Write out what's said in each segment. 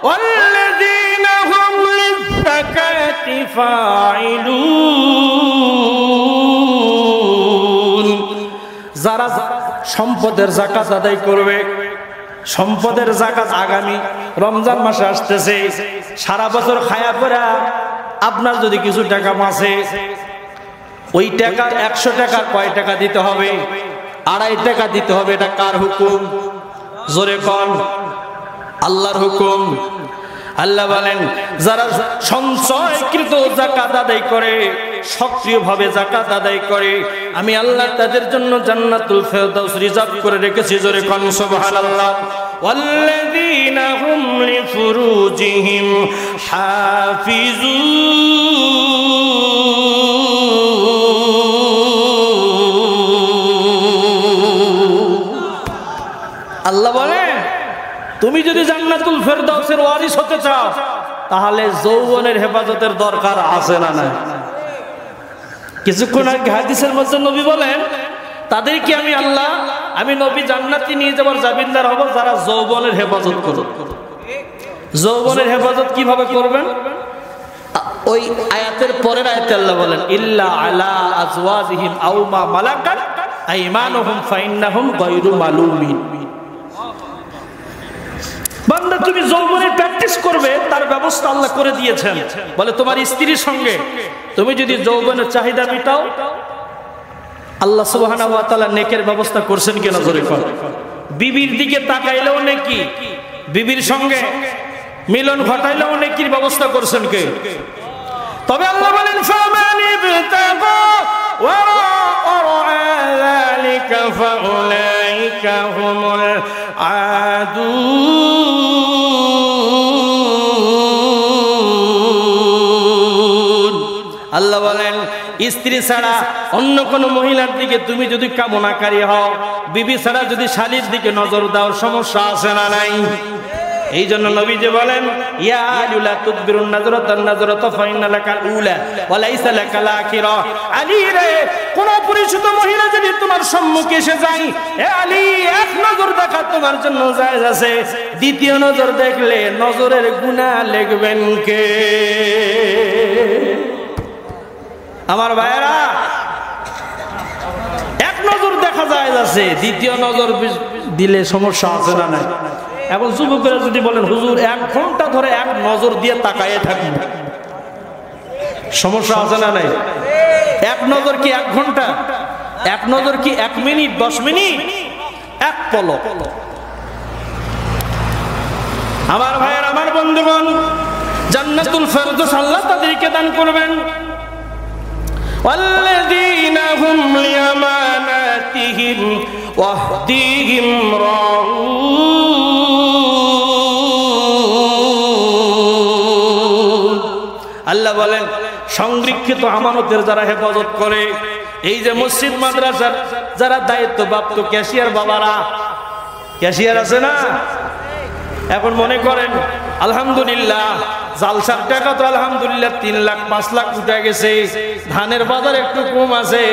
ওয়াল্লাযীনা হুম লিয-যাকাতি ফাঈলুন, যারা সম্পদের যাকাত আদায় করবে। সম্পদের যাকাত আগামী রমজান মাসে আসতেছে। সারা বছর খায়া পড়া আপনার যদি কিছু টাকা বাঁচে, ওই টাকা 100 টাকা কয় টাকা দিতে হবে? 2.5 টাকা দিতে হবে। এটা কার হুকুম? জোরে কোন? আল্লাহর হুকুম। আল্লাহ বলেন, যারা সঞ্চয়কৃত যাকাত আদায় করে, সক্রিয়ভাবে যাকাত আদায় করে, আমি আল্লাহ তাদের জন্য জান্নাতুল ফেরদাউস রিজার্ভ করে রেখেছি। জোরে কোন সুবহানাল্লাহ। ওয়াল্লাযীনা হুম লিফুরুজিহিম হাফিজুন। আল্লাহ বলেন, তুমি যদি জান্নাতুল ফেরদাউসের ওয়ারিস হতে চাও, তাহলে যৌবনের হেফাজতের দরকার আছে না নাই? কিছুক্ষণ আগে হাদিসের মধ্যে নবী বলেন, তাদেরকে আমি আল্লাহ, আমি নবী জান্নাতে নিয়ে যাবার জামিনদার হব যারা যৌবনের হেফাজত করবে। যৌবনের হেফাজত কিভাবে করবেন? ওই আয়াতের পরের আয়াতে আল্লাহ বলেন, ইল্লা আলা আজওয়াজিহিম আও মা মালাকাত আইমানুহুম ফাইন্নাহুম গায়রু মালুমিন। বান্দা, তুমি যৌবনের প্র্যাকটিস করবে, তার ব্যবস্থা আল্লাহ করে দিয়েছেন। বলে, তোমার স্ত্রীর সঙ্গে তুমি যদি যৌবনের চাহিদা মিটাও, আল্লাহ সুবহানাহু ওয়া তাআলা নেকের ব্যবস্থা করছেন কিনা জোরে কর। বিবির দিকে তাকাইলেও নেকি, বিবির সঙ্গে মিলন ঘটাইলেও নেকির ব্যবস্থা করছেন কে? তবে আল্লাহ বলেন, ফামান ইবতাগা ওয়ারা'a যালিকা ফাউলাইকা হুমুল আদুন। আল্লাহ বলেন, স্ত্রী ছাড়া অন্য কোন মহিলার দিকে তুমি যদি কামনাকারী হও, বিবি ছাড়া যদি শালীর দিকে নজর দাও, সমস্যা আছে না নাই? এই জন্য নবীজি বলেন, ইয়া আলিলা তুদবিরুন নাজরাতান নাজরাতা ফাইন্না লাকাল উলা ওয়া লাইসা লাকাল আখিরা। আলী রে, কোন পরিচিত মহিলা যদি তোমার সম্মুখে এসে যায়, এ আলী, এক নজর দেখা তোমার জন্য জায়েজ আছে, দ্বিতীয় নজর দেখলে নজরের গুনাহ লিখবেন কে? আমার ভাইরা, এক নজর দেখা জায়েজ আছে, দ্বিতীয় নজর দিলে সমস্যা আছে না নাই? এখন যুবকেরা যদি বলেন, হুজুর 1 ঘন্টা ধরে এক নজর দিয়ে তাকায়ে থাকবো, সমস্যা আছে না নাই? এক নজর কি 1 ঘন্টা? এক নজর কি 1 মিনিট, 10 মিনিট? এক পলক। আমার ভাইয়ের, আমার বন্ধুগণ, জান্নাতুল ফেরদাউস আল্লাহ তাদেরকে দান করবেন। ওয়াল্লাযীনা হুম লিআমানাতিহিম ওয়াহদিহিম রাউন। আল্লাহ বলেন, সংরক্ষিত আমানতের যারা হেফাজত করে, এই যে মসজিদ মাদ্রাসার যারা দায়িত্বপ্রাপ্ত ক্যাশিয়ার বাবারা, ক্যাশিয়ার আছে না? এখন মনে করেন, আলহামদুলিল্লাহ, জালসার টাকা তো আলহামদুলিল্লাহ 3 লাখ 5 লাখ উঠে গেছে, ধানের বাজার একটু কম আছে,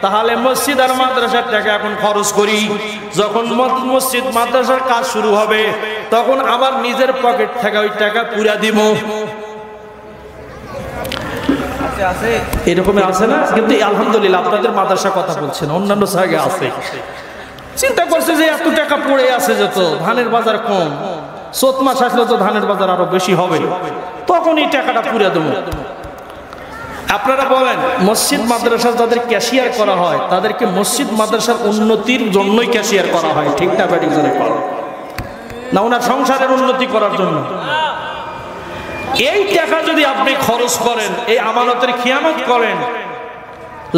তাহলে মসজিদ আর মাদ্রাসার টাকা এখন খরচ করি। যখন মসজিদ মাদ্রাসার কাজ শুরু হবে, তখন আমার নিজের পকেট থেকে ওই টাকা পুরা দিব। এরকমই আছে না? কিন্তু আলহামদুলিল্লাহ, আপনাদের মাদ্রাসা কথা বলছেন, অন্যান্য জায়গায় আছে। চিন্তা করছে যে এত টাকা পড়ে আছে, যত ধানের বাজার কম, চৈত মাস আসলে তো ধানের বাজার আরো বেশি হবে, তখন এই টাকাটা পুরা দেবো। আপনারা বলেন, মসজিদ মাদ্রাসা যাদের ক্যাশিয়ার করা হয়, তাদেরকে মসজিদ মাদ্রাসার উন্নতির জন্যই ক্যাশিয়ার করা হয়, ঠিক না? ব্যাটিং না, ওনার সংসারের উন্নতি করার জন্য। এই টাকা যদি আপনি খরচ করেন, এই আমানতের খিয়ানত করেন,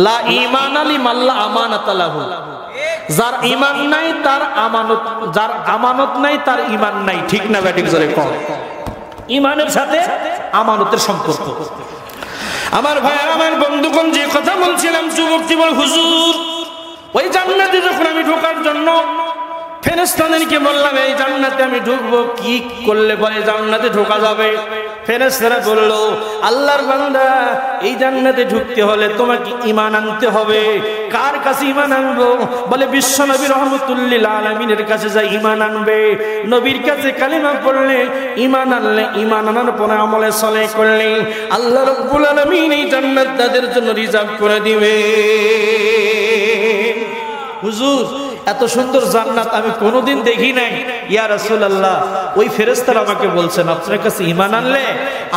লা ঈমান আলি মাল্লা আমানাত লাহু, যার ঈমান নাই তার আমানত, যার আমানত নাই তার ঈমান নাই, ঠিক না? ব্যাটিং জোরে কম। ঈমানের সাথে আমানতের সম্পর্ক। আমার ভাইয়ের, আমার বন্ধুগণ, যে কথা বলছিলাম, যুবকটি বল, হুজুর, ওই জান্নাতে যখন আমি ঢোকার জন্য ফেরেশতাদেরকে বললাম, এই জান্নাতে আমি ঢুকবো, কি করলে পরে জান্নাতে ঢোকা যাবে? ফেরেশতারা বলল, আল্লাহর বান্দা, এই জান্নাতে ঢুকতে হলে তোমাকে ঈমান আনতে হবে। কার কাছে ঈমান আনবো? বলে বিশ্ব নবী রহমাতুল্লিল আলামিনের কাছে যা ঈমান আনবে। নবীর কাছে কালিমা পড়লে, ঈমান আনলে, ঈমান আনার পরে আমলে সালেহ করলে আল্লাহ রাব্বুল আলামিন এই জান্নাত তাদের জন্য রিজার্ভ করে দিবে। হুজুর, এত সুন্দর জান্নাত আমি কোনোদিন দেখি নাই। ইয়া রাসূলুল্লাহ, ওই ফেরেশতারা আমাকে বলছেন আপনার কাছে ঈমান আনলে,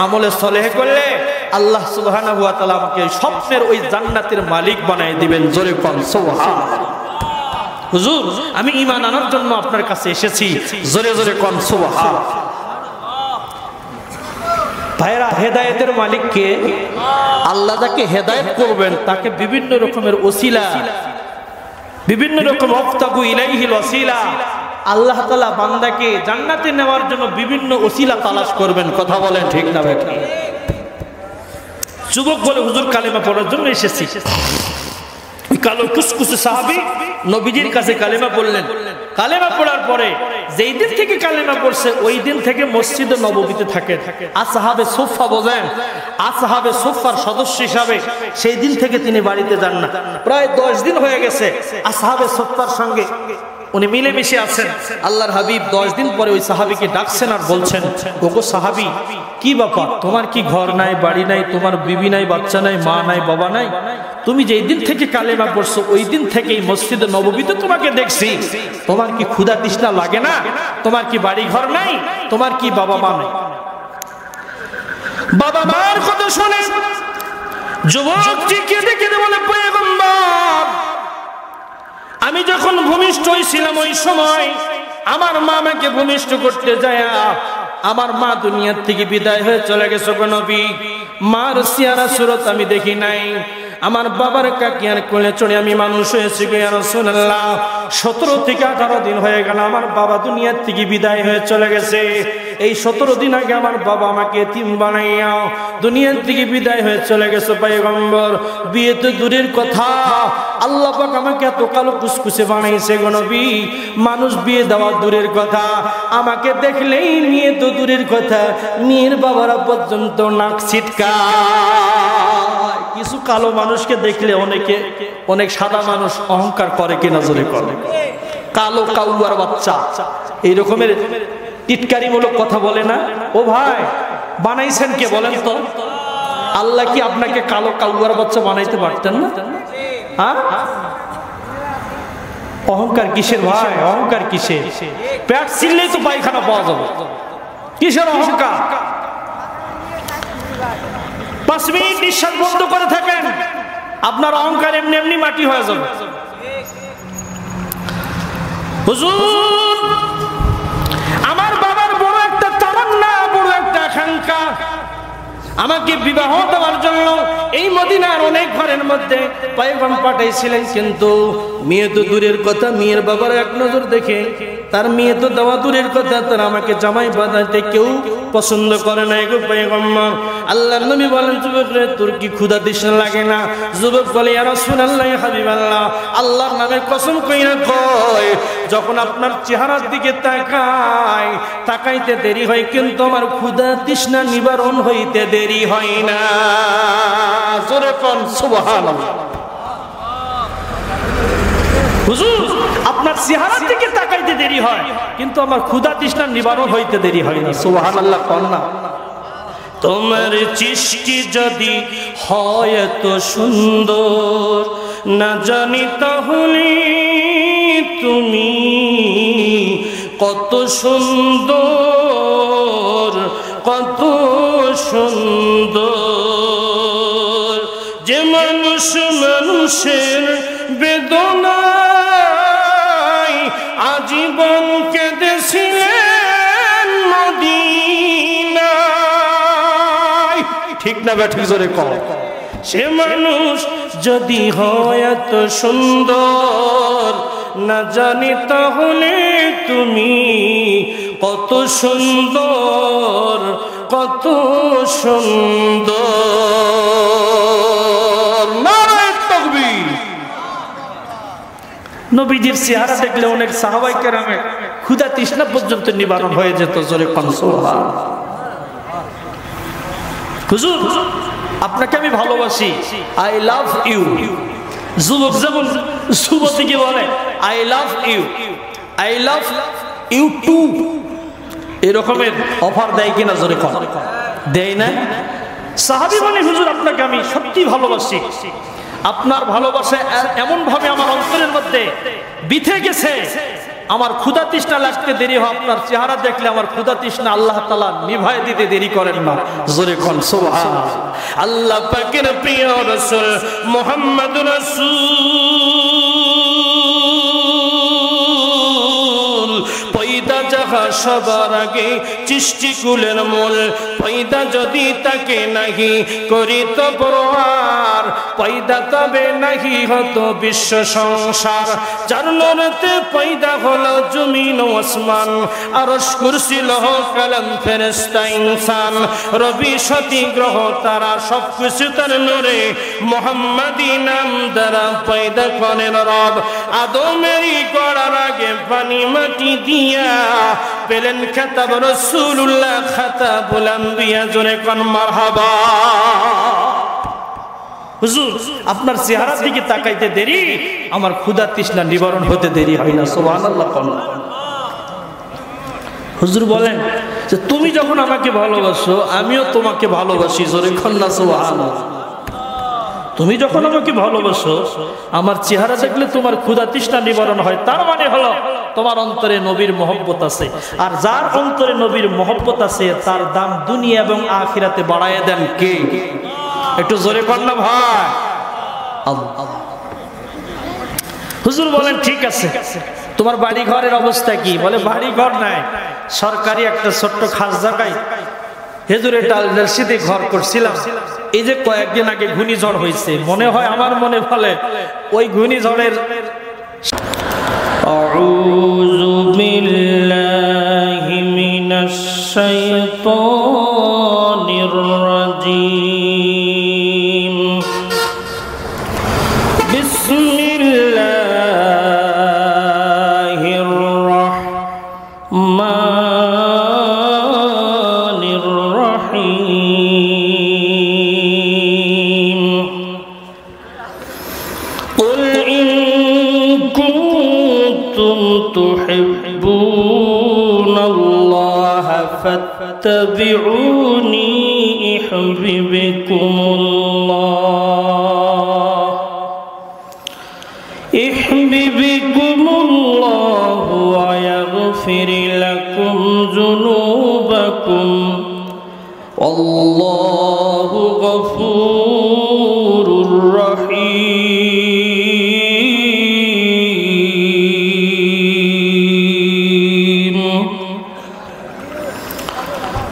আমলে সালেহ করলে আল্লাহ সুবহানাহু ওয়া তাআলা আমাকে স্বপ্নের ওই জান্নাতের মালিক বানায় দিবেন। জোরে কোন সুবহানাল্লাহ। হুজুর, আমি ঈমান আনার জন্য আপনার কাছে এসেছি। জোরে জোরে কোন সুবহানাল্লাহ। ভাইরা, হেদায়েতের মালিক কে? আল্লাহ যাকে হেদায়েত করবেন তাকে বিভিন্ন রকমের ওসিলা, বিভিন্ন রকম ওয়াফতাগু ইলাইহিল ওসিলা, আল্লাহ তাআলা বান্দাকে জান্নাতে নেওয়ার জন্য বিভিন্ন ওসিলা তালাশ করবেন। কথা বলেন ঠিক না ভাই? যুবক বলে, হুজুর কালেমা পড়ার জন্য এসেছি। কালো কুসকুসে সাহাবী নবীজির কাছে কালেমা পড়লেন। কালেমা পড়ার পরে যেই দিন থেকে কালেমা পড়ছে ওই দিন থেকে মসজিদে নববীতে থাকে। আসহাবে সুফফা বোঝেন, আসহাবে সুফফার সদস্য হিসাবে সেই দিন থেকে তিনি বাড়িতে যান না। প্রায় 10 দিন হয়ে গেছে আসহাবে সুফফার সঙ্গে উনি মিলেমিশে আছেন। আল্লাহর হাবিব 10 দিন পরে ওই সাহাবীকে ডাকছেন আর বলছেন, ওগো সাহাবী, কি ব্যাপার? তোমার কি ঘর নাই, বাড়ি নাই, তোমার বিবি নাই, বাচ্চা নাই, মা নাই, বাবা নাই? তুমি যেই দিন থেকে কালেমা পড়ছো ওই দিন থেকেই মসজিদে নববীতে তোমাকে দেখছি। তোমার কি ক্ষুধা তৃষ্ণা লাগে না? তোমার কি বাড়ি ঘর নাই? তোমার কি বাবা মা নাই? বাবা মার কথা শুনে যুবকটি কেঁদে কেঁদে বলে, পয়গম্বর, আমি যখন ভূমিষ্ঠ হয়েছিলাম ওই সময় আমার মা আমাকে ভূমিষ্ঠ করতে যায়, আমার মা দুনিয়ার থেকে বিদায় হয়ে চলে গেছে। গো নবী, মার চেহারা সুরত আমি দেখি নাই। আমার বাবার কাকিয়ার কোলে চড়ে আমি মানুষ হয়েছি গো ইয়া রাসূলুল্লাহ। 17 থেকে 18 দিন হয়ে গেল আমার বাবা দুনিয়ার থেকে বিদায় হয়ে চলে গেছে। এই 17 দিন আগে আমার বাবা আমাকে এতিম বানাইয়া দুনিয়ার থেকে বিদায় হয়ে চলে গেছে। পয়গম্বর, বিয়ে তো দূরের কথা, আল্লাহ পাক আমাকে এত কালো কুসকুসে বানাইছে গো নবী, মানুষ বিয়ে দেওয়া দূরের কথা, আমাকে দেখলেই মেয়ে তো দূরের কথা, মেয়ের বাবারা পর্যন্ত নাক ছিটকায়। কিছু কালো মানুষকে দেখলে অনেক সাদা মানুষ অহংকার করে কিনা জোরে করে। কালো কাউয়ার বাচ্চা এই রকমের টিটকারিমূলক কথা বলে না। ও ভাই, বানাইছেন কে বলেন তো? আল্লাহ কি আপনাকে কালো কাউয়ার বাচ্চা বানাইতে পারতেন না? হ্যাঁ, অহংকার কিসের ভাই? অহংকার কিসের? পেট ছিললেই তো পায়খানা পাওয়া যাবে, কিসের অহংকার? 5 মিনিট নিঃশ্বাস বন্ধ করে থাকেন, আপনার অহংকার এমনি এমনি মাটি হয়ে যাবে। হুজুর, আমার বাবার বড় একটা তামান্না, বড় একটা আকাঙ্ক্ষা, আমাকে বিবাহ দেওয়ার জন্য এই মদিনার অনেক ঘরের মধ্যে পয়গাম পাঠাইছিলেন, কিন্তু মেয়ে তো দূরের কথা, মেয়ের বাবার এক নজর দেখে তার মেয়ে তো দেওয়া দূরের কথা, তার আমাকে জামাই বাঁধাইতে কেউ পছন্দ করে না। গো পয়গম্বর, আল্লাহর নবী বলেন, যুবক রে, তোর কি ক্ষুধা তৃষ্ণা লাগে না? যুবক বলে, ইয়া রাসূলুল্লাহ, ইয়া হাবিবাল্লাহ, আল্লাহর নামে কসম কইরা কয়, যখন আপনার চেহারার দিকে তাকাইতে দেরি হয়, কিন্তু আমার ক্ষুধা তৃষ্ণা নিবারণ হইতে দেরি হয় না। জোরে কোন সুবহানাল্লাহ। হুজুর, আপনার চেহারার দিকে তাকাইতে দেরি হয়, কিন্তু আমার ক্ষুধা তৃষ্ণা নিবারণ হইতে দেরি হয় না। সুবহানাল্লাহ কোন না? তোমার সৃষ্টি যদি হয় এত সুন্দর, না জানি তাহলে তুমি কত সুন্দর, কত সুন্দর। যে মানুষ মানুষের বেদনায় আজীবন কেঁদেছিলেন মদিনায়, ঠিক না ব্যাঠিক জোরে কর। সে মানুষ যদি হয় এত সুন্দর, না জানি তাহলে তুমি কত সুন্দর, কত সুন্দর। নারায়ে তাকবীর। নবীজির চেহারা দেখলে অনেক সাহাবায়ে কেরামের ক্ষুধা তৃষ্ণা পর্যন্ত নিবারণ হয়ে যেত। জোরে কোন সুবহানাল্লাহ। হুজুর আপনাকে আমি ভালোবাসি, আই লাভ ইউ। যুবক যেমন যুবতীকে বলে I love you, I love you too, এরকমের অফার দেয় কিনা জোরে কর? দেয় না? সাহাবী বলে হুজুর আপনাকে আমি সত্যি ভালোবাসি, আপনার ভালোবাসা এমন ভাবে আমার অন্তরের মধ্যে বিথে গেছে, আমার ক্ষুধা তৃষ্ণা লাগতে দেরি হয়, আপনার চেহারা দেখলে আমার ক্ষুধা তৃষ্ণা আল্লাহ তাআলা নিভায় দিতে দেরি করেন না। জোরে কোন সুবহানাল্লাহ। আল্লাহ পাকের প্রিয় রাসূল মুহাম্মদুর রাসূল পয়দা জাহা সবার আগে সৃষ্টি কুলের মূল, পয়দা যদি তাকে নাহি করিত পরোয়ার, পয়দা তবে নাহি হতো বিশ্ব সংসার। যার নূরেতে পয়দা হলো জমিন ও আসমান, আরশ কুরসি লৌহ কলম ফেরেশতা ইনসান, রবি শতী গ্রহ তারা সবকিছু তার নূরে মুহাম্মাদি নাম দ্বারা পয়দা করেন রব। আদমেরই গড়ার আগে পানি মাটি দিয়া পেলেন খেতাব রাসূলুল্লাহ খাতাবুল আম্বিয়া। জোরে কোন মারহাবা। হুজুর আপনার চেহারার দিকে তাকাইতে দেরি, আমার ক্ষুধা তৃষ্ণা নিবারণ হতে দেরি হয় না। সুবহানাল্লাহ। হুজুর বলেন যে তুমি যখন আমাকে ভালোবাসো আমিও তোমাকে ভালোবাসি। জোরে কোন না সুবহানাল্লাহ। তুমি যখন আমাকে ভালোবাসো আমার চেহারা দেখলে তোমার ক্ষুধা তৃষ্ণা নিবারণ হয়, তার মানে হলো তোমার অন্তরে নবীর মহব্বত আছে। আর যার অন্তরে নবীর মহব্বত আছে তার দাম দুনিয়া এবং আখিরাতে বাড়ায় দেন কে? একটু জোরে কর না ভাই। হুজুর বলেন ঠিক আছে, তোমার বাড়ি ঘরের অবস্থা কি? বলে বাড়ি ঘর নাই, সরকারি একটা ছোট্ট খাস জায়গায় হেজুরে টালশিতে ঘর করছিলাম। এই যে কয়েকদিন আগে ঘূর্ণিঝড় হয়েছে, মনে হয় আমার মনে বলে ওই ঘূর্ণিঝড়ের আউযু বিল্লাহি মিনাশ শাইতানির রাজীম, বিসমিল্লাহির রাহমানির রাহিম। কুল ইন কুনতুম তুহিব্বুনাল্লাহা ফাত্তাবিউনি ইউহিব্বুকুমুল্লাহ, ইউহিব্বুকুমুল্লাহু ওয়া ইয়াগফির লাকুম যুনুবাকুম, আল্লাহু গফুরুর রহিম।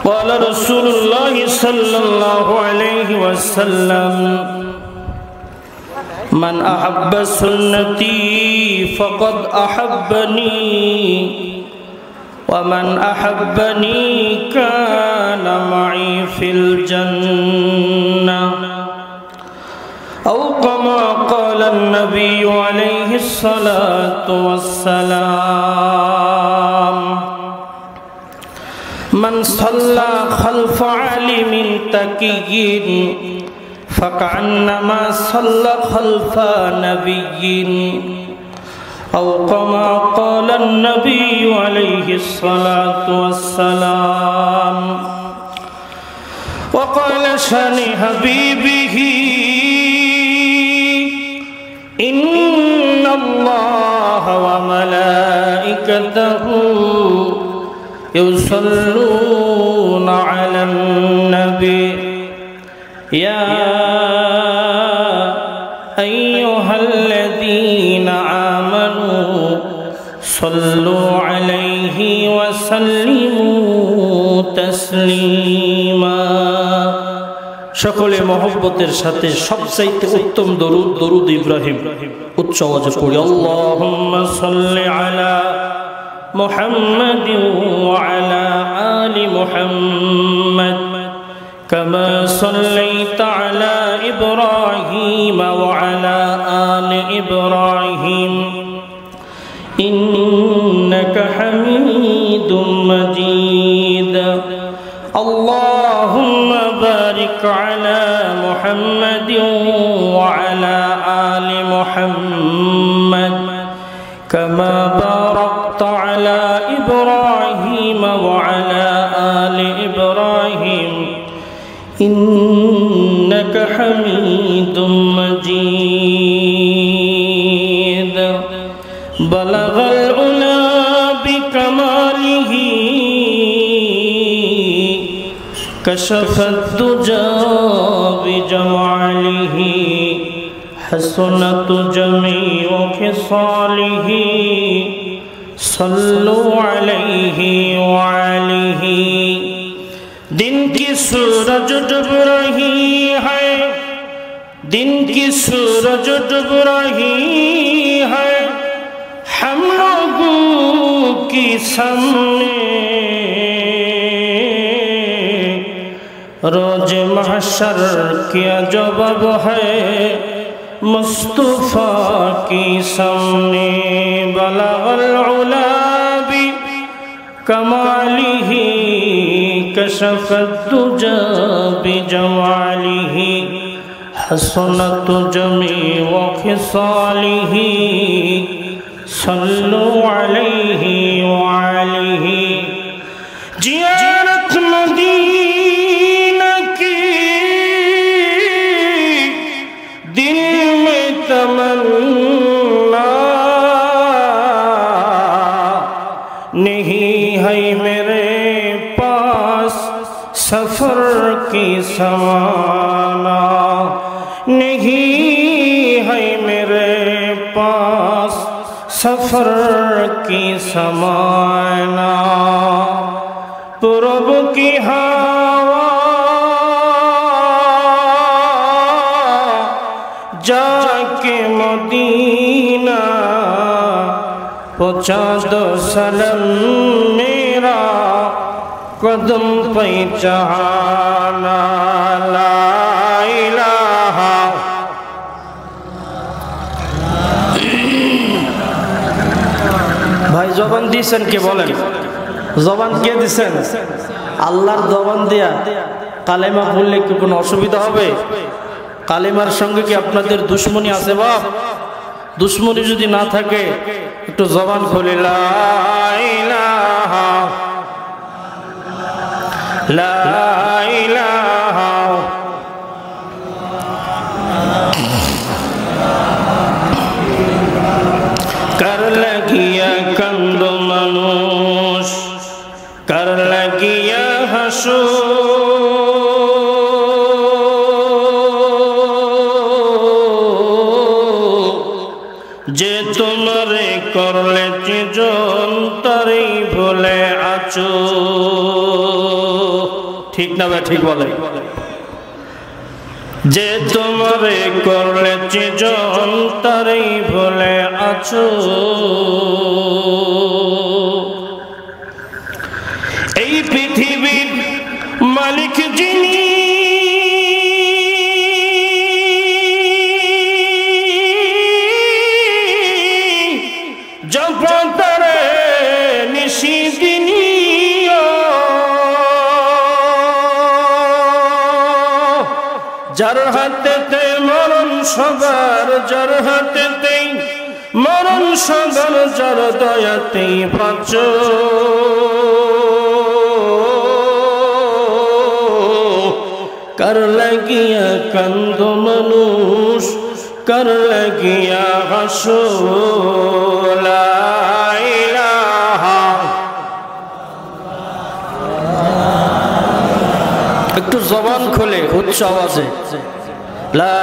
قال رسول الله صلى الله عليه وسلم من أحب سنتي فقد أحبني ومن أحبني كان معي في الجنة أو كما قال النبي عليه الصلاة والسلام من صلى خلف عالم تقي فكأنما صلى خلف نبي أو كما قال النبي عليه الصلاة والسلام. وقال شان حبيبه إن الله وملائكته يصلون على النبي يا أيها الذين آمنوا صلوا عليه وسلموا تسليما. সকলে মহব্বতের সাথে সবচাইতে উত্তম দরুদ দরুদ ইব্রাহিম উচ্চ আওয়াজে পড়ি। আল্লাহুম্মা সাল্লি আলা মুহাম্মাদিন ওয়া আলা আলি মুহাম্মাদ كما صليت على إبراهيم وعلى آل إبراهيم إنك حميد مجيد. اللهم بارك بارك على محمد وعلى آل محمد كما باركت على إبراهيم وعلى آل إبراهيم إنك حميد مجيد بلغ العلا بكماله كشف الدجى بجماله حسنت جميع خصاله صلوا عليه وعليه دن کی سورج ڈب رہی ہے دن کی سورج ڈب رہی ہے ہم لوگوں کی سامنے روز محشر کیا جواب ہے مصطفیٰ کی سامنے بلغ العلا بکمالہ کشف الدجى بجماله حسنت جميع خصاله صلوا عليه وعليه زیارت مدینہ کی دل میں تمنا نہیں ہے میرے سفر کی سمانا نہیں ہے میرے پاس سفر کی سمانا پرب کی ہوا جا کے مدینہ پہنچا دو سلام میرا قدم پہچانا لا الہ ভাই জবান দিয়েছেন কে বলেন জবান কে দিয়েছেন আল্লাহর জবান দিয়া কালেমা বললে কি কোনো অসুবিধা হবে কালেমার সঙ্গে কি আপনাদের দুশমনি আছে বাপ দুশমনি যদি না থাকে একটু জবান খুলে লা ইলাহা لا إله کر لگیا کند منوش کر لگیا حشو যে তোমারে করলে চিজন তারই ভুলে আছো ঠিক না ভাই ঠিক বলে যে তোমারে করলে চিজন তারই ভুলে আছো এই পৃথিবীর মালিক যিনি জপতরে নিশিদিনী যার হাতেতে মরণ সবার যার হাতেতে মরণ সবার যার দয়াতেই বাঁচো কার লাগিয়া কান্দ মানুষ কার লাগিয়া হাসো লা ইলাহা একটু জবান খুলে উচ্চ আওয়াজে লা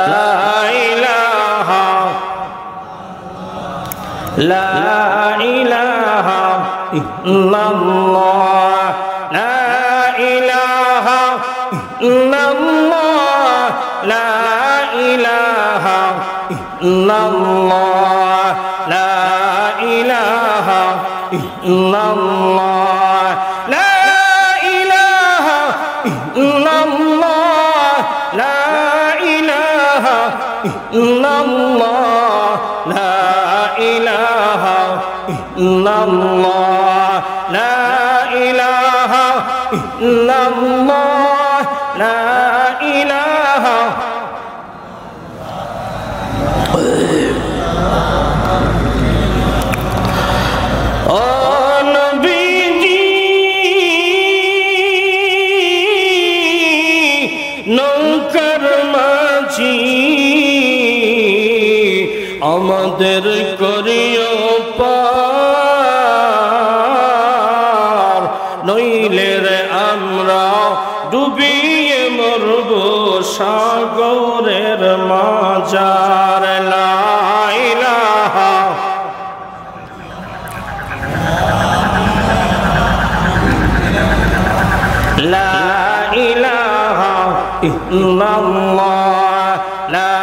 ইলাহা লা ইলাহা ইল্লাল্লাহ লা ইলাহা ইল্লাল্লাহ লা ইলাহা ইল্লাল্লাহ লা ইলাহা ইল্লাল্লাহ লা ইলাহা ইল্লাল্লাহ লা ইলাহা ইল্লাল্লাহ লা ইলাহা ইল্লাল্লাহ লা ইলাহা ইল্লাল্লাহ লা ইলাহা ও নবীজি নৌকার মাঝি আমাদের করিও পার নইলে রে আমরা ডুবিয়ে মরব সাগরের মাঝার লা ইলাহা লা ইলাহা ইল্লাল্লাহ লা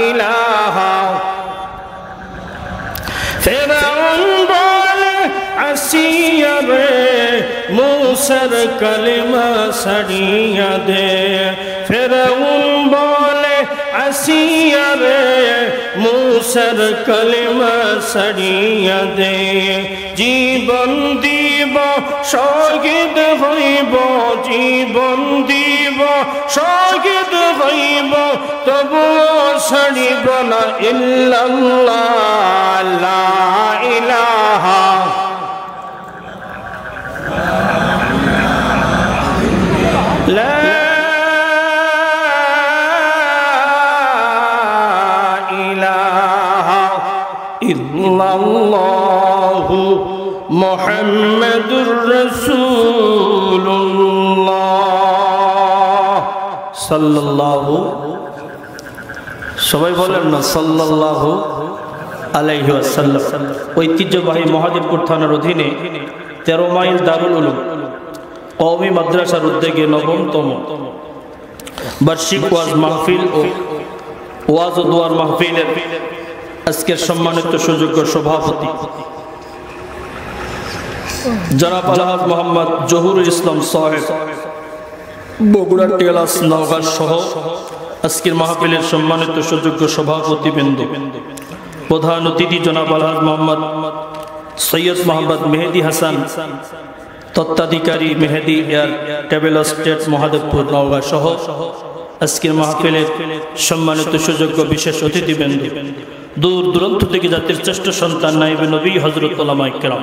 ইলাহা ফিরআউন বলে আসিয়া রে মুসার কালিমা ছাড়িয়া দে ফিরআউন বলে আসিয়া রে মুসার কালিমা ছাড়িয়া দে জীবন দিব শহীদ হইব জীবন দিব শহীদ হইব তবু ছাড়িব না ইল্লাল্লাহ লা ইলাহা লা ইলাহা ইল্লাল্লাহু মুহাম্মাদুর রাসূলুল্লাহ সাল্লাল্লাহু সবাই বলেন না সাল্লাল্লাহু আলাইহি ওয়াসাল্লাম। ঐতিহ্যবাহী মহাদেবপুর থানার অধীনে 13 মাইল দারুল উলুম কওমি মাদ্রাসার উদ্যোগে 9তম বার্ষিক ওয়াজ মাহফিল ও ওয়াজ ও দোয়ার মাহফিলের আজকের সম্মানিত সুযোগ্য সভাপতি জনাব আলহাজ মোহাম্মদ জহুরুল ইসলাম সাহেব বগুড়া টেলাস নওগাঁ সহ আজকের মাহফিলের সম্মানিত সুযোগ্য সভাপতি বৃন্দ, প্রধান অতিথি জনাব আলহাজ মোহাম্মদ সৈয়দ মোহাম্মদ মেহেদি হাসান, তত্ত্বাধিকারী Mehedi air travel state Mahadevpur Naogaon সহ আজকের মাহফিলের সম্মানিত সুযোগ্য বিশেষ অতিথিবৃন্দ, দূর দূরান্ত থেকে জাতির শ্রেষ্ঠ সন্তান নাইবে নবী হযরত উলামায়ে কেরাম,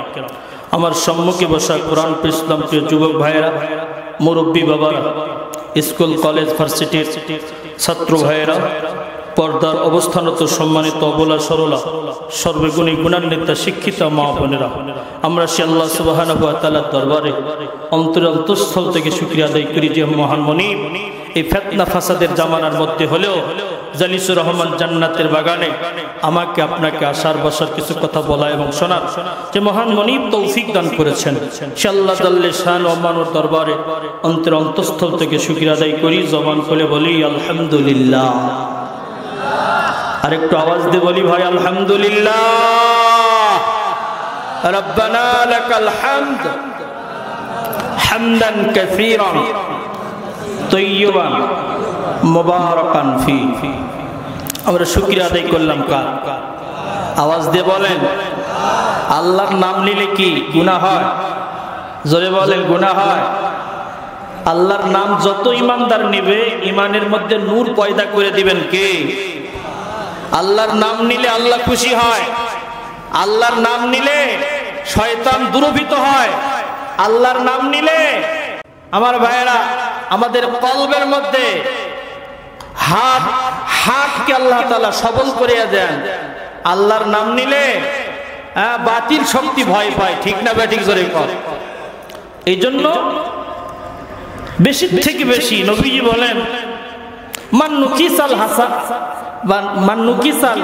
আমার সম্মুখে বসা কোরআন ইসলাম প্রিয় যুবক ভাইয়েরা, মুরব্বী বাবারা, স্কুল কলেজ ভার্সিটির ছাত্র ভাইয়েরা, পর্দার অবস্থানত সম্মানিত অবলা সরলা সর্বগুণী গুণান্বিতা শিক্ষিতা মা বোনেরা, আমরা সে আল্লাহ সুবহানাহু ওয়া তাআলার দরবারে অন্তরের অন্তঃস্থল থেকে শুকরিয়া আদায় করি যে মহান মনিব এই ফিতনা ফাসাদের জামানার মধ্যে হলেও জালিসুর রহমান জান্নাতের বাগানে আমাকে আপনাকে আসার বসার কিছু কথা বলা এবং শোনার যে মহান মনিব তৌফিক দান করেছেন। সে আল্লাহ জাল্লে শান ও মানুর দরবারে অন্তরের অন্তঃস্থল থেকে শুকরিয়া আদায় করি, জবান খুলে বলি আলহামদুলিল্লাহ। আরেকটু আওয়াজ দিয়ে বলি ভাই আলহামদুলিল্লাহ। রব্বানা লাকাল হামদ হামদান কাসীরান তয়্যিবান মুবারাকান ফি। আমরা শুকরিয়া আদায় করলাম কার? আওয়াজ দিয়ে বলেন। আল্লাহর নাম নিলে কি গুনাহ হয়? জোরে বলেন গুনাহ হয়? আল্লাহর নাম যত ইমানদার নিবে ইমানের মধ্যে নূর পয়দা করে দিবেন কে? আল্লাহর নাম নিলে আল্লাহ খুশি হয়, আল্লাহর নাম নিলে শয়তান দুরভিত হয়, আল্লাহর নাম নিলে আমার ভাইয়েরা আমাদের কলবের মধ্যে হাতকে আল্লাহ তাআলা সবল করিয়া দেন। আল্লাহর নাম নিলে বাতিল শক্তি ভয় পায়, ঠিক না ব্যাঠিক জোরে কর। এই জন্য বেশি থেকে বেশি নবীজি বলেন মান নুকিসাল হাসাব মান নুকিসাল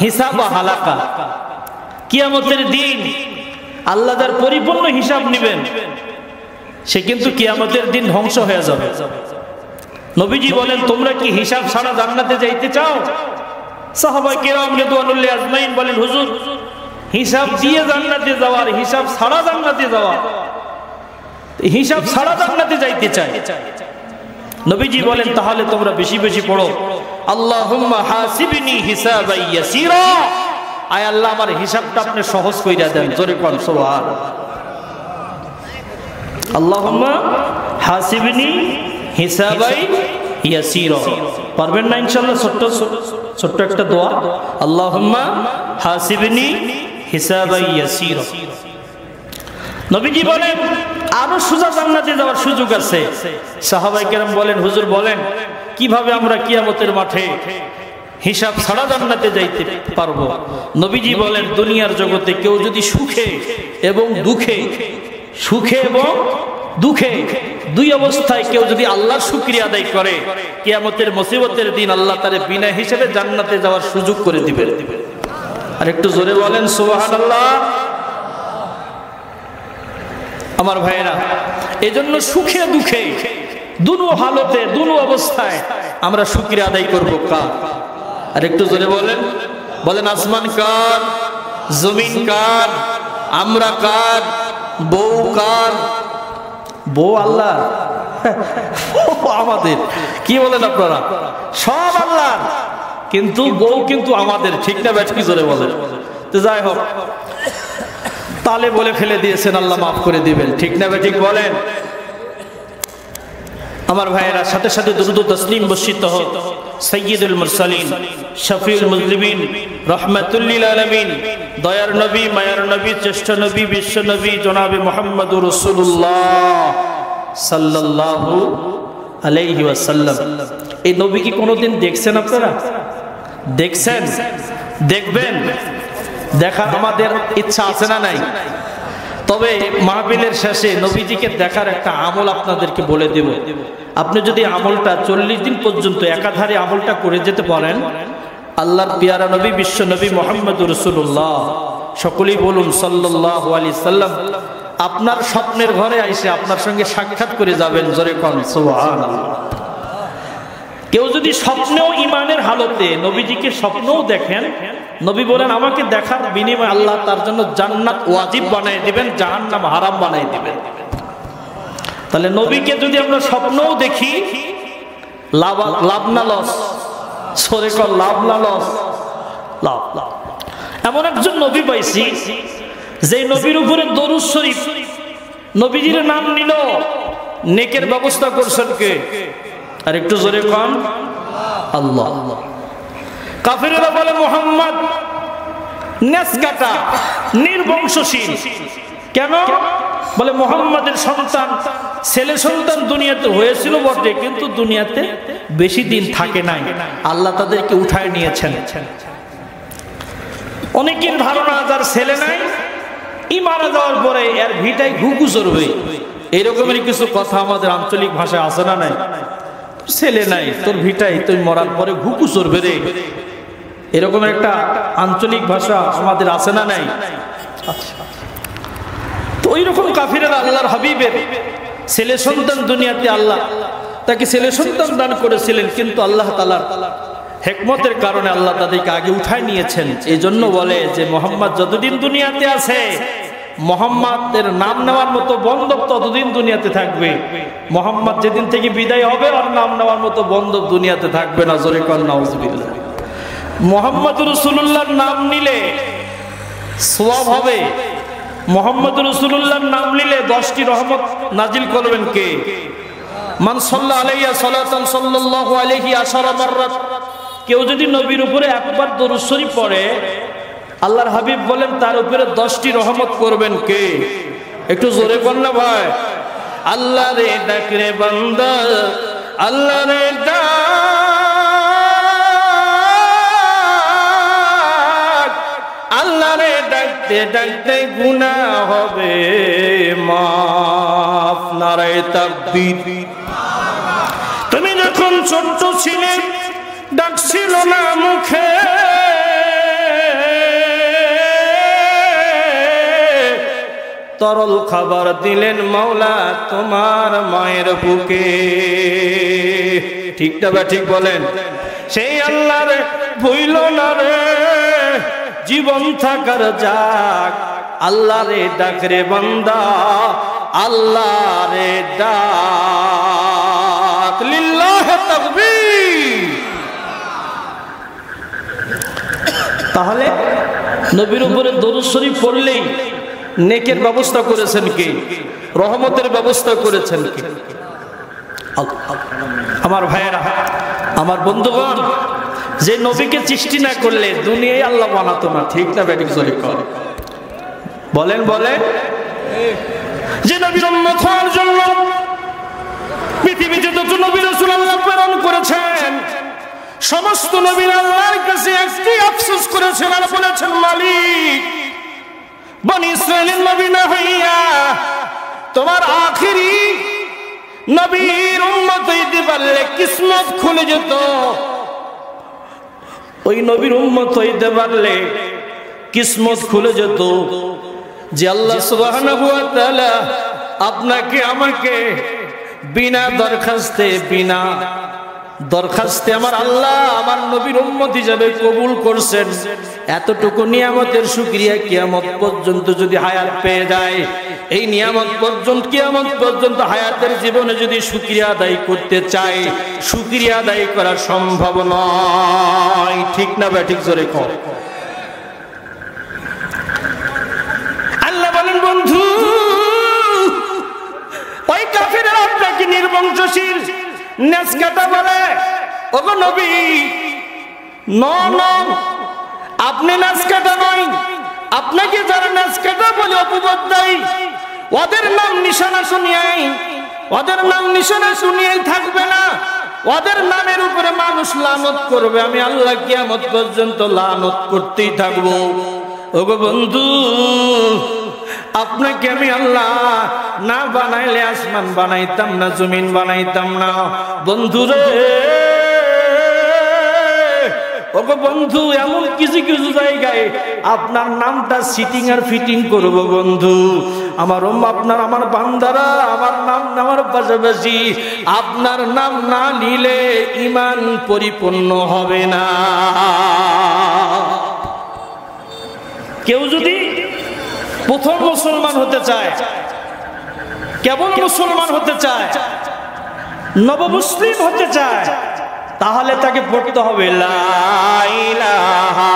হিসাব হালাকা। কিয়ামতের দিন আল্লাহ যার পরিপূর্ণ হিসাব নেবেন সে কিন্তু কিয়ামতের দিন ধ্বংস হয়ে যাবে। নবীজি বলেন তোমরা কি হিসাব ছাড়া জান্নাতে যাইতে চাও? সাহাবায়ে কেরাম রিদওয়ানুল্লাহি আজমাইন বলেন হুজুর হিসাব দিয়ে জান্নাতে যাওয়ার হিসাব ছাড়া জান্নাতে যাওয়া, হিসাব ছাড়া জান্নাতে যাইতে চাই। নবীজি বলেন তাহলে তোমরা বেশি বেশি পড়ো আল্লাহুম্মা হাসিবনি হিসাবান ইয়াসীরা। আয় আল্লাহ আমার হিসাবটা আপনি সহজ কইরা দেন, জোরে কোন সুবহানাল্লাহ। আল্লাহুম্মা হাসিবনি হিসাবান ইয়াসীরা। পারবেন না ইনশাআল্লাহ? ছোট্ট একটা দোয়া, আল্লাহুম্মা হাসিবনি হিসাবান ইয়াসীরা। নবীজি বলেন আরো সোজা জান্নাতে যাওয়ার সুযোগ আছে। সাহাবায়ে কেরাম বলেন, হুজুর বলেন কিভাবে আমরা কিয়ামতের মাঠে হিসাব ছাড়া জান্নাতে যাইতে পারবো? নবীজি বলেন দুনিয়ার জগতে কেউ যদি সুখে এবং দুঃখে দুই অবস্থায় কেউ যদি আল্লাহর শুকরিয়া আদায় করে, কিয়ামতের মুসিবতের দিন আল্লাহ তারে বিনা হিসেবে জান্নাতে যাওয়ার সুযোগ করে দিবেন। আর একটু জোরে বলেন সুবহানাল্লাহ। আমার ভাইয়েরা, এজন্য সুখে দুঃখে দুনো হালতে দুনো অবস্থায় আমরা শুকরিয়া আদায় করব কার? আর একটু জোরে বলেন আসমান কার, জমিন কার, আমরা কার, বউ কার? বউ আল্লাহ, আমাদের। কি বলেন আপনারা? সব আল্লাহ, কিন্তু বউ কিন্তু আমাদের। ঠিক না ব্যাট? কি জোরে বলেন? তো যাই হোক, তালে বলে ফেলে দিয়েছেন, আল্লাহ মাফ করে দিবেন। ঠিক না ঠিক বলেন? আমার ভাইয়েরা, সাথে সাথে দুরূদ ও তাসলিম বর্ষিত হোক সাইয়্যিদুল মুরসালিন, শফিউল মুজলিমিন, রাহমাতুল লিল আলামিন, দয়ার নবী, মায়ার নবী, শ্রেষ্ঠ নবী, বিশ্ব নবী জনাবে মুহাম্মদুর রাসূলুল্লাহ সাল্লাল্লাহু আলাইহি ওয়াসাল্লাম। এই নবী কি কোনোদিন দেখছেন আপনারা? দেখছেন? দেখবেন? দেখার আমাদের ইচ্ছা আছে না নাই? তবে মাহফিলের শেষে নবীজিকে দেখার একটা আমল আপনাদেরকে বলে দেব। আপনি যদি আমলটা 40 দিন পর্যন্ত একাধারে আমলটা করে যেতে পারেন, আল্লাহর পিয়ারা নবী, বিশ্ব নবী মুহাম্মদুর রাসূলুল্লাহ, সকলেই বলুন সাল্লাল্লাহু আলাইহি সাল্লাম, আপনার স্বপ্নের ঘরে এসে আপনার সঙ্গে সাক্ষাৎ করে যাবেন। জোরে কোন সুবহানাল্লাহ। কেউ যদি স্বপ্নেও ইমানের হালতে নবীজিকে স্বপ্নও দেখেন, নবী বলেন আমাকে দেখার বিনিময়ে আল্লাহ তার জন্য জান্নাত ওয়াজিব বানায় দিবেন, জাহান্নাম হারাম বানায় দিবেন। তাহলে নবীকে যদি আমরা স্বপ্নও দেখি, লাভ না লস? সরে কর, লাভ না লস? লাভ। এমন একজন নবী পাইছি যে নবীর উপরে দরুদ শরীফ, নবীজির নাম নিল, নেকের ব্যবস্থা করছেন কে? আর একটু জোরে কোন আল্লাহ। কাফিররা বলে মুহাম্মদ নেসকাটা, নির্বংশশীল। কেন? বলে মুহাম্মাদের সন্তান, ছেলে সন্তান দুনিয়াতে হয়েছিল বটে, কিন্তু দুনিয়াতে বেশি দিন থাকে নাই, আল্লাহ তাদেরকে উঠায় নিয়েছেন। অনেকের ধারণা যার ছেলে নাই, ই মারা যাওয়ার পরে এর ভিটায় ঘুঘু চড়বে, এরকমের কিছু কথা আমাদের আঞ্চলিক ভাষায় আছে না নাই? ছেলে নাই, তোর ভিটাই তুই মরার পরে ঘুঘু চড়বে রে, এরকম একটা আঞ্চলিক ভাষা আমাদের আছে না নাই? তো ওই রকম কাফিরেরা আল্লাহর হাবিবের ছেলে সন্তান দুনিয়াতে আল্লাহ তাকে ছেলে সন্তান দান করেছিলেন, কিন্তু আল্লাহ তাআলার হিকমতের কারণে আল্লাহ তাদেরকে আগে উঠায় নিয়েছেন। এই জন্য বলে যে মুহাম্মদ যতদিন দুনিয়াতে আছে, মুহাম্মাদের নাম নেওয়ার মতো বন্ধক ততদিন দুনিয়াতে থাকবে। মুহাম্মদ যেদিন থেকে বিদায় হবে, আর নাম নেওয়ার মতো বন্ধক দুনিয়াতে থাকবে না। জোরে কর নাউজুবিল্লাহ। মুহাম্মদুর রাসূলুল্লাহর নাম নিলে সওয়াব হবে। মুহাম্মদুর রাসূলুল্লাহর নাম নিলে 10টি রহমত নাজিল করবেন কে? মান সাল্লা আলাইহি সালাতান সাল্লাল্লাহু আলাইহি আশারা মাররাত। কেউ যদি নবীর উপরে একবার দরুদ শরীফ পড়ে, আল্লাহর হাবিব বলেন তার উপরে 10টি রহমত করবেন কে? একটু জোরে বল না ভাই। আল্লাহ রে ডাক রে বান্দা, আল্লাহ রে ডাক, আল্লাহ রে ডাকতে ডাকতে গুনাহ হবে মাফ। নারায়ে তাকবীর। তুমি যখন ছোট ছিলে ডাকছিল না মুখে, তরল খাবার দিলেন মাওলা তোমার মায়ের বুকে। ঠিক না বা ঠিক বলেন? সেই আল্লাহ রে ভুইল না রে, জীবন থাকার যাক, আল্লাহ রে ডাক রে বান্দা, আল্লাহ রে ডাক। লিল্লাহি তাকবীর। তাহলে নবীর উপরে দরুদ শরীফ পড়লেই নেকের ব্যবস্থা করেছেন কে? রহমতের ব্যবস্থা করেছেন কে? আমার ভাইয়েরা, আমার বন্ধুগণ, যে নবীকে সৃষ্টি না করলে দুনিয়ায় আল্লাহ বানাতো না। ঠিক না বেঠিক? জোরে কর, বলেন বলেন। যে নবীর উম্মত হওয়ার জন্য পৃথিবীতে যত নবী রাসূল আল্লাহ প্রেরণ করেছেন, সমস্ত নবী আল্লাহর কাছে একটি আফসোস করেছেন আর বলেছেন, মালিক, বনি ইসরাইলের নবী না হইয়া তোমার আখিরি নবীর উম্মত হইতে পারলে কিসমত খুলে যেত। ওই নবীর উম্মত হইতে পারলে কিসমত খুলে যেত যে আল্লাহ সুবহানাহু ওয়া তাআলা আপনাকে আমাকে বিনা দরখাস্তে আমার আল্লাহ আমার নবীর উম্মত হিসেবে কবুল করছেন। এতটুকু নিয়ামতের শুকরিয়া কিয়ামত পর্যন্ত যদি হায়াত পেয়ে যায়, এই নিয়ামত পর্যন্ত কিয়ামত পর্যন্ত হায়াতের জীবনে যদি শুকরিয়া আদায় করতে চাই, শুকরিয়া আদায় করা সম্ভব নয়। ঠিক না বেঠিক? জোরে কর। আল্লাহ বলেন, বন্ধু, ওই কাফিররা আপনাকে নির্বংশশীল নেসকাটা বলে। ওগো নবী, আপনি নেসকাটা নয়, আপনাকে যারা নেসকাটা বলে অপবাদ দেয়, ওদের নাম নিশানা শুনিয়েই থাকবে না, ওদের নামের উপরে মানুষ লানত করবে। আমি আল্লাহ কিয়ামত পর্যন্ত লানত করতেই থাকবো। ওগো বন্ধু, আপনাকে আমি আল্লাহ না বানাইলে আসমান বানাইতাম না, জমিন বানাইতাম না। বন্ধুরে, ওগো বন্ধু, এমন কিছু কিছু জায়গায় আপনার নামটা সিটিং আর ফিটিং করব। বন্ধু আমার, আমার বান্দারা আমার নাম নেওয়ার পাশাপাশি আপনার নাম না নিলে ঈমান পরিপূর্ণ হবে না। কেউ যদি প্রথম মুসলমান হতে চায়, কেবল মুসলমান হতে চায়, নবমুসলিম হতে চায়, তাহলে তাকে পড়তে হবে লা ইলাহা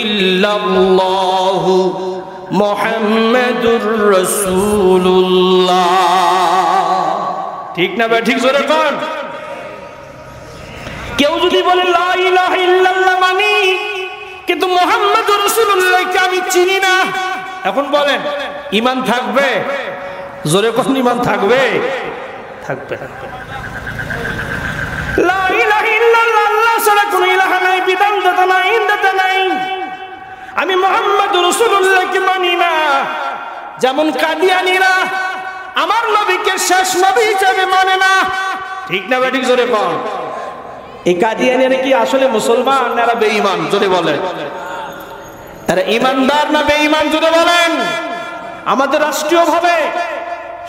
ইল্লাল্লাহু মুহাম্মাদুর রাসূলুল্লাহ। ঠিক না ভাই? ঠিক জোরে কর। কেউ যদি বলে লা ইলাহা ইল্লাল্লাহ মানি, কিন্তু মুহাম্মাদুর রাসূলুল্লাহকে আমি চিনি না, এখন বলেন ঈমান থাকবে? জোরে কোন ঈমান থাকবে? থাকবে না। লা ইলাহা ইল্লাল্লাহ, আল্লাহ ছাড়া কোনো ইলাহা নাই, বিধানদাতা নাই, ইনদাতা নাই, আমি মুহাম্মাদুর রাসূলুল্লাহকে মানি না। যেমন কাদিয়ানীরা আমার নবীকে শেষ নবী হিসেবে মানে না। ঠিক না বেঠিক? জোরে বল। এই কাদিয়ানীরা কি আসলে মুসলমান না বেঈমান? জোরে বলেন। এরা ঈমানদার না বেঈমান? জোরে বলেন। আমাদের রাষ্ট্রীয়ভাবে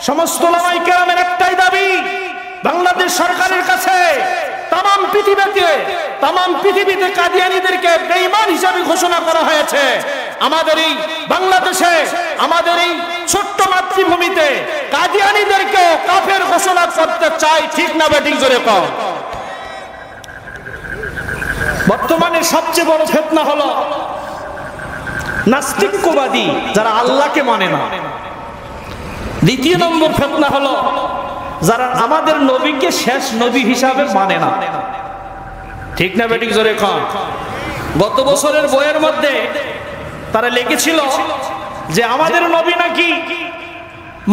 সমস্ত উলামায়ে কেরামের একটাই দাবি, বাংলাদেশ সরকারের কাছে তামাম পৃথিবীতে কাদিয়ানীদেরকে বেঈমান হিসেবে ঘোষণা করা হয়েছে। আমাদের এই বাংলাদেশে, আমাদের এই ছোট্ট মাতৃভূমিতে কাদিয়ানীদেরকে কাফের ঘোষণা করতে চাই। ঠিক না বেঠিক? জোরে কর। বর্তমানে সবচেয়ে বড় ফিতনা হলো নাস্তিকবাদী, যারা আল্লাহকে মানে না। দ্বিতীয় নম্বর ফিতনা হলো যারা আমাদের নবীকে শেষ নবী হিসাবে মানে না। ঠিক না বেঠিক? জোরে কর। গত বছরের বইয়ের মধ্যে তারা লিখেছিল যে আমাদের নবী নাকি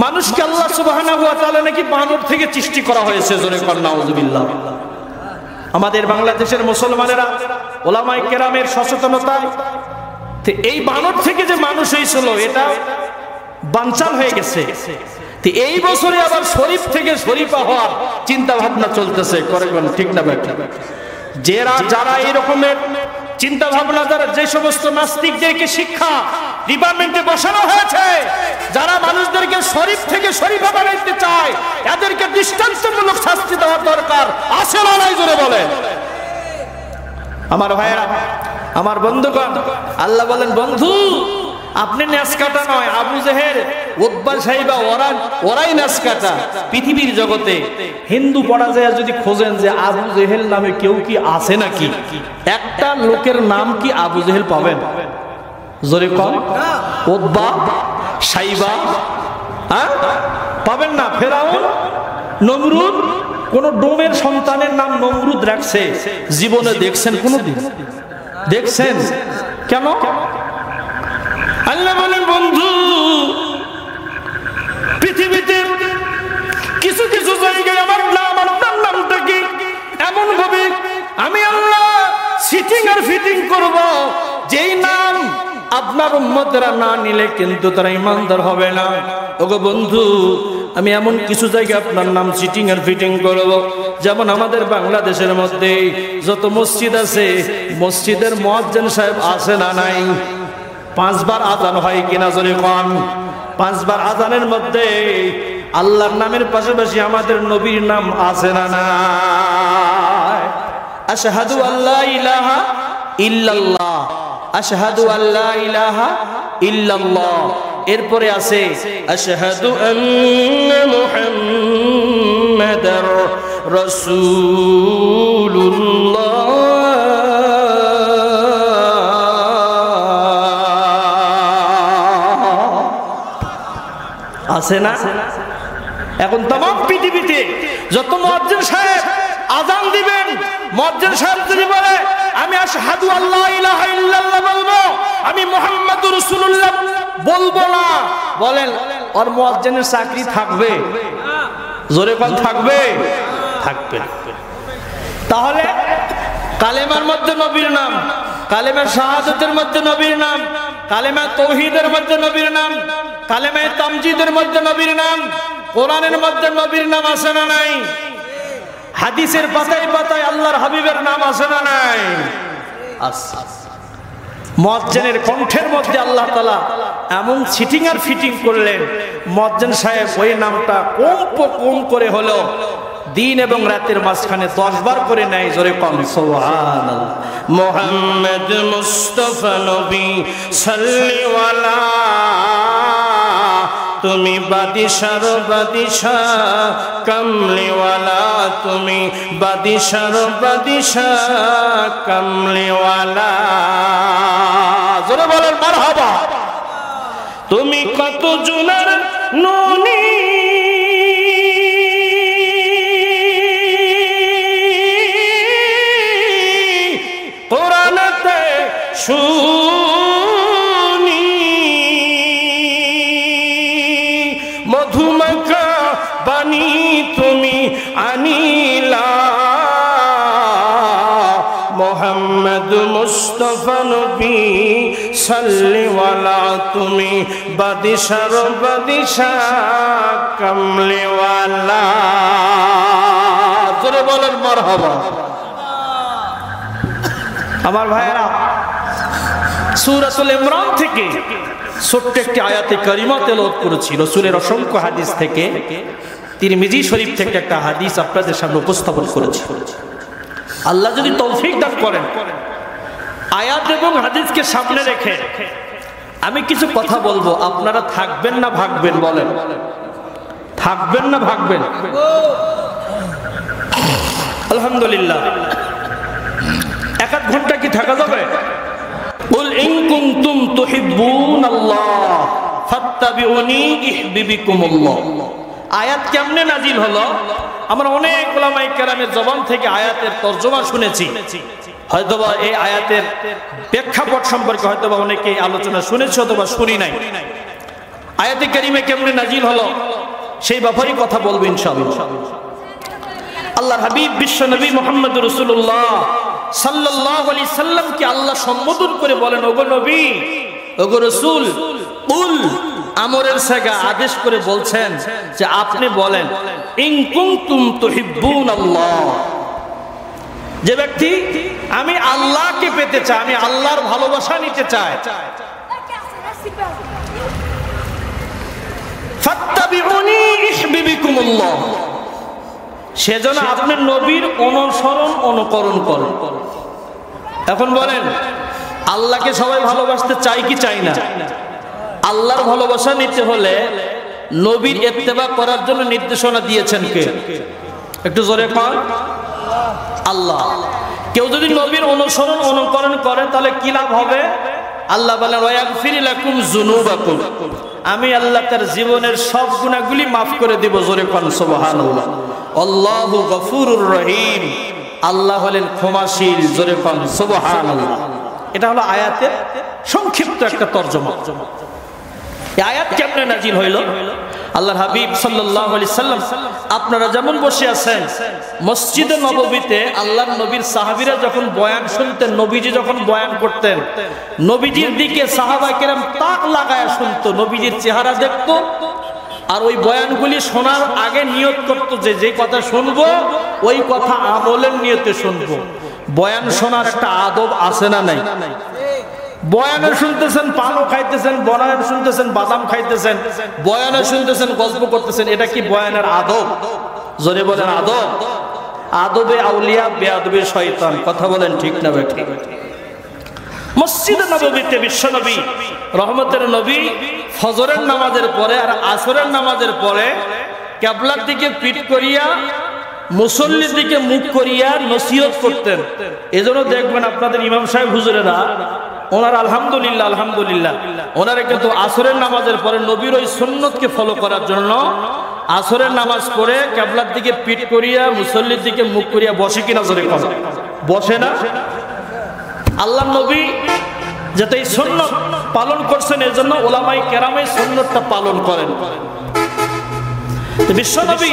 মানুষকে আল্লাহ সুবহানাহু ওয়া তাআলা নাকি বানর থেকে সৃষ্টি করা হয়েছে। জোরে কর নাউযুবিল্লাহ। আমাদের বাংলাদেশের মুসলমানেরা উলামায়ে কেরামের সচেতনতায় এই বানর থেকে যে মানুষ হয়েছিল এটা বানচাল হয়ে গেছে। এই বছরে আবার শরীফ থেকে শরীফা হওয়ার চিন্তা ভাবনা চলতেছে। ঠিক না ভাই? যারা এরকমের চিন্তা ভাবনা, যারা যে সমস্ত নাস্তিকদেরকে শিক্ষা ডিপার্টমেন্টে বসানো হয়েছে, যারা মানুষদেরকে শরীফ থেকে শরীফা বানাইতে চায়, এদেরকে দৃষ্টান্তমূলক শাস্তি দেওয়া দরকার। আছে না নাই? জোরে বলে। আমার ভাইয়েরা, আমার বন্ধুগণ, আল্লাহ বলেন, বন্ধু আপনি নেসকাটা নয়, আবু জেহেল, উতবা, সাইবা ওরাই নেসকাটা। পৃথিবীর জগতে হিন্দু পড়া যায় যদি খোঁজেন যে আবু জেহেল নামে কেউ কি আছে নাকি, একটা লোকের নাম কি আবু জেহেল পাবেন? জোরে কম। উতবা, সাইবা পাবেন না। ফেরাউন নমরুদ কোন ডোমের সন্তানের নাম নমরুদ রাখছে জীবনে দেখছেন কোনদিন? দেখছেন? কেন? আল্লাহ বলেন বন্ধু, পৃথিবীতে কিছু কিছু জায়গায় আমার নাম, আপনার নামটাকে এমন ভাবে আমি আল্লাহ সিটিং আর ফিটিং করব, যেই নাম আপনার উম্মতেরা না নিলে কিন্তু তারা ইমানদার হবে না। ওগো বন্ধু, আমি এমন কিছু জায়গায় আপনার নাম সিটিং আর ফিটিং করব, যেমন আমাদের বাংলাদেশের মধ্যে যত মসজিদ আছে, মসজিদের মুয়াজ্জিন সাহেব আছে না নাই? 5 বার আযান হয় কিনা জোরে কোন? 5 বার আযানের মধ্যে আল্লাহর নামের পাশাপাশি আমাদের নবীর নাম আছে না নাই? আশহাদু আল্লা ইলাহা ইল্লাল্লাহ, আশহাদু আল্লা ইলাহা ইল্লাল্লাহ, এরপরে আছে আশহাদু আন্না মুহাম্মাদার রাসূলুল্লাহ। আছে না? এখন तमाम পৃথিবীতে যত মুয়াজ্জিন সাহেব আযান দিবেন, মুয়াজ্জিন সাহেব যদি বলে আমি আশহাদু আল্লা ইলাহা ইল্লাল্লাহ বলবো, আমি মুহাম্মাদুর রাসূলুল্লাহ বলবো না, বলেন ওর মুয়াজ্জিনের চাকরি থাকবে? জোরে কোন থাকবে? থাকবে। তাহলে কালেমার মধ্যে নবীর নাম, কালেমা শাহাদাতের মধ্যে নবীর নাম, কালেমা তাওহীদের মধ্যে নবীর নাম, কালেমা তামজিদের মধ্যে নবীর নাম, কোরআনের মধ্যে নবীর নাম আছে না নাই? হাদিসের পাতায় পাতায় আল্লাহর হাবিবের নাম আছে না নাই? আছে। মুয়াজ্জিনের কণ্ঠের মধ্যে আল্লাহ তাআলা এমন সিটিং আর ফিটিং করলেন, মুয়াজ্জিন সাহেব ওই নামটা কম করে হলো দিন এবং রাতের মাঝখানে 10 বার করে নেয়। জোরে কোন সুবহানাল্লাহ। মুহাম্মদ মুস্তাফা নবী সাল্লি ওয়ালা, তুমি বাদিশার বাদিশা কামলিওয়ালা, তুমি বাদিশার বাদিশা কামলিওয়ালা। জোরে বলেন মারহাবা। তুমি কত জুনার নুনি, কোরআনতে শুনি, মধুমাখা বাণী তুমি আনিলা, মুহাম্মদ মুস্তাফা নবী সাল্লি ওয়ালা, তুমি বাদিশার বাদিশা কামলিওয়ালা। জোরে বলেন মারহাবা। আমার ভাইয়েরা, সূরাতুল ইমরান থেকে ছোট্ট একটি আয়াতে কারিমা তেলাওয়াত করেছি রাসূলের অসংখ্য হাদিস থেকে। তিরমিজি শরীফ থেকে একটা হাদিস আপনাদের সামনে উপস্থাপন করেছি। আল্লাহ যদি তৌফিক দান করেন, আয়াত এবং হাদিসকে সামনে রেখে আমি কিছু কথা বলবো, আপনারা থাকবেন না ভাগবেন? বলেন, থাকবেন না ভাগবেন? আলহামদুলিল্লাহ, 1 ঘন্টা কি থাকা যাবে? কুল ইন কুনতুম তুহিব্বুনাল্লাহ ফাত্তাবিউনি ইহবিবিকুমুল্লাহ। আয়াত কেমনে নাজিল হলো? আমরা অনেক উলামায়ে কেরামের জবান থেকে আয়াতের তরজমা শুনেছি। হয়তোবা এই আয়াতের প্রেক্ষাপট সম্পর্কে হয়তোবা অনেকে আলোচনা শুনেছি অথবা শুনি নাই। আয়াতে কারিমে কেমনে নাজিল হলো সেই ব্যাপারে কথা বলবো ইনশাআল্লাহ। আল্লাহর হাবিব বিশ্ব নবী মুহাম্মদুর রাসূলুল্লাহ সাল্লাল্লাহু আলাইহি সাল্লামকে আল্লাহ সম্বোধন করে বলেন, ওগো নবী, ওগো রাসূল, কুল, আমরের সাগা আদেশ করে বলছেন যে আপনি বলেন, ইন কুনতুম তুহিব্বুনাল্লাহ, যে ব্যক্তি আমি আল্লাহকে পেতে চাই, আমি আল্লাহর ভালোবাসা নিতে চাই, ফাত্তাবিউনি ইহবিবিকুমুল্লাহ, সেজন্য আপনি নবীর অনুসরণ অনুকরণ করেন। এখন বলেন, আল্লাহকে সবাই ভালোবাসতে চাই কি চাই না? আল্লাহর ভালোবাসা নিতে হলে নবীর ইত্তেবা করার জন্য নির্দেশনা দিয়েছেন কে? একটু জোরে কর। আল্লাহ। কেউ যদি নবীর অনুসরণ অনুকরণ করে তাহলে কি লাভ হবে? আল্লাহ বলেন, ওয়াগফির লাকুম যুনুবাকুম, আমি আল্লাহ তার জীবনের সব গুনাহগুলি মাফ করে দিব। জোরে কর সুবহানাল্লাহ। আল্লাহু গফুরুর রহিম, আল্লাহ হলেন ক্ষমাশীল। জোরে কোন সুবহানাল্লাহ। এটা হলো আয়াতের সংক্ষিপ্ত একটা তরজমা। এই আয়াত কেমনে নাজিল হইল? আল্লাহর হাবিব সাল্লাল্লাহু আলাইহি সাল্লাম আপনারা যেমন বসে আছেন মসজিদে নববীতে, আল্লাহর নবীর সাহাবীরা যখন বয়ান শুনতেন, নবীজি যখন বয়ান করতেন, নবীজির দিকে সাহাবায়ে কেরাম তাক লাগায়া শুনতো, নবীজির চেহারা দেখতো। আর ওই বয়ানগুলি শোনার আগে নিয়ত করতো যে যে কথা শুনবো ওই কথা আমলের নিয়তে শুনবো। বয়ান শোনার একটা আদব আছে না নাই? বয়ানে শুনতেছেন পানও খাইতেছেন, বয়ানে শুনতেছেন বাদাম খাইতেছেন, বয়ানে শুনতেছেন গল্প করতেছেন, এটা কি বয়ানের আদব? জোরে বলেন আদব। আদবে আউলিয়া, বেআদবে শয়তান। কথা বলেন ঠিক না বেঠিক? মসজিদে নববীতে বিশ্বনবী রহমতের নবী ফজরের নামাজের পরে আর আসরের নামাজের পরে কিবলার দিকে পিঠ করিয়া মুসল্লির দিকে মুখ করিয়া নসিহত করতেন। এজন্য দেখবেন আপনাদের ইমাম সাহেব হুজুরেরা ওনার আলহামদুলিল্লাহ আলহামদুলিল্লাহ ওনারা কিন্তু আসরের নামাজের পরে নবীর ওই সুন্নতকে ফলো করার জন্য আসরের নামাজ পড়ে কিবলার দিকে পিঠ করিয়া মুসল্লির দিকে মুখ করিয়া বসে কিনা? জোরে কথা বসে না? আল্লাহর নবী যাতে এই সুন্নত পালন করছেন এজন্য উলামায়ে কেরাম এই সুন্নতটা পালন করেন। বিশ্বনবী